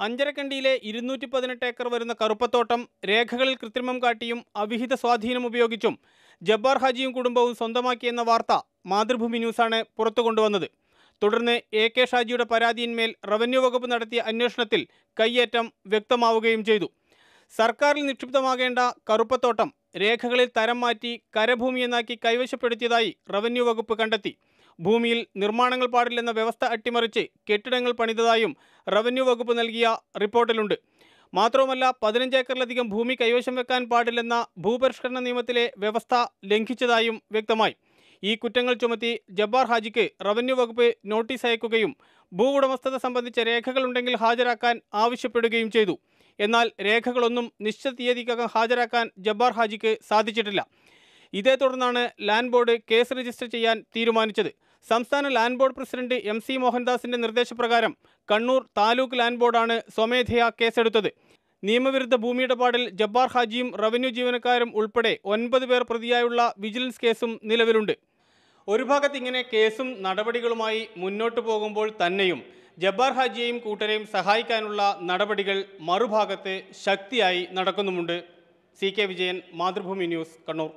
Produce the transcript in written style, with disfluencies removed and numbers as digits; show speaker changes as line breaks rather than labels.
അഞ്ചരക്കണ്ടിയിലെ 218 acre വരുന്ന കറുപ്പത്തോട്ടം രേഖകളിൽ കൃത്രിമം കാട്ടിയും അവിഹിത സ്വാധീനം ഉപയോഗിച്ചും ജബ്ബാർ ഹാജിയും കുടുംബവും സ്വന്തമാക്കിയെന്ന വാർത്ത മാതൃഭൂമി ന്യൂസാണ് പുറത്തുകൊണ്ടുവന്നത്. തുടർന്ന് AK ഷാജിയുടെ പരാതിയിന്മേൽ റവന്യൂ വകുപ്പ് നടത്തിയ അന്വേഷണത്തിൽ കയ്യേറ്റം വ്യക്തമാവുകയും ചെയ്തു. സർക്കാരിൽ നിക്ഷിപ്തമാകേണ്ട കറുപ്പത്തോട്ടം രേഖകളിൽ തരം മാറ്റി കരഭൂമിയെന്നാക്കി കൈവശപ്പെടുത്തിയതായി റവന്യൂ വകുപ്പ് കണ്ടെത്തി. ഭൂമിയിൽ നിർമ്മാണങ്ങൾ പാടില്ലെന്ന വ്യവസ്ഥ അട്ടിമറിച്ച് കെട്ടിടങ്ങൾ പണിതതായും റവന്യൂ വകുപ്പ് നൽകിയ റിപ്പോർട്ടിലുണ്ട്. മാത്രവുമല്ല, 15 ഏക്കറിലധികം ഭൂമി കൈവശം വെക്കാൻ പാടില്ലെന്ന ഭൂപരിഷ്കരണ നിയമത്തിലെ വ്യവസ്ഥ ലംഘിച്ചതായും വ്യക്തമായി. ഈ കുറ്റങ്ങൾ ചുമത്തി ജബ്ബാർ ഹാജിക്ക് റവന്യൂ വകുപ്പ് നോട്ടീസ് അയക്കുകയും ഭൂ ഉടമസ്ഥത സംബന്ധിച്ച രേഖകളുണ്ടെങ്കിൽ ഹാജരാക്കാൻ ആവശ്യപ്പെടുകയും ചെയ്തു. എന്നാൽ രേഖകളൊന്നും നിശ്ചിത തീയതിക്കകം ഹാജരാക്കാൻ ജബ്ബാർ ഹാജിക്ക് സാധിച്ചിട്ടില്ല. ഇതേ തുടർന്നാണ് ലാൻഡ് ബോർഡ് കേസ് രജിസ്റ്റർ ചെയ്യാൻ തീരുമാനിച്ചത്. സംസ്ഥാന ലാൻഡ് ബോർഡ് പ്രസിഡന്റ് MC മോഹൻദാസിന്റെ നിർദ്ദേശപ്രകാരം കണ്ണൂർ താലൂക്ക് ലാൻഡ് ബോർഡാണ് സ്വമേധയാ കേസെടുത്തത്. നിയമവിരുദ്ധ ഭൂമിയിടപാടിൽ ജബ്ബാർ ഹാജിയും റവന്യൂ ജീവനക്കാരും ഉൾപ്പെടെ 9 പേർ പ്രതിയായുള്ള വിജിലൻസ് കേസും നിലവിലുണ്ട്. ഒരു ഭാഗത്ത് ഇങ്ങനെ കേസും നടപടികളുമായി മുന്നോട്ടു പോകുമ്പോൾ തന്നെയും ജബ്ബാർ ഹാജിയെയും കൂട്ടരെയും സഹായിക്കാനുള്ള നടപടികൾ മറുഭാഗത്ത് ശക്തിയായി നടക്കുന്നുമുണ്ട്. CK Vijayan, Mathrubhumi news, Kannur.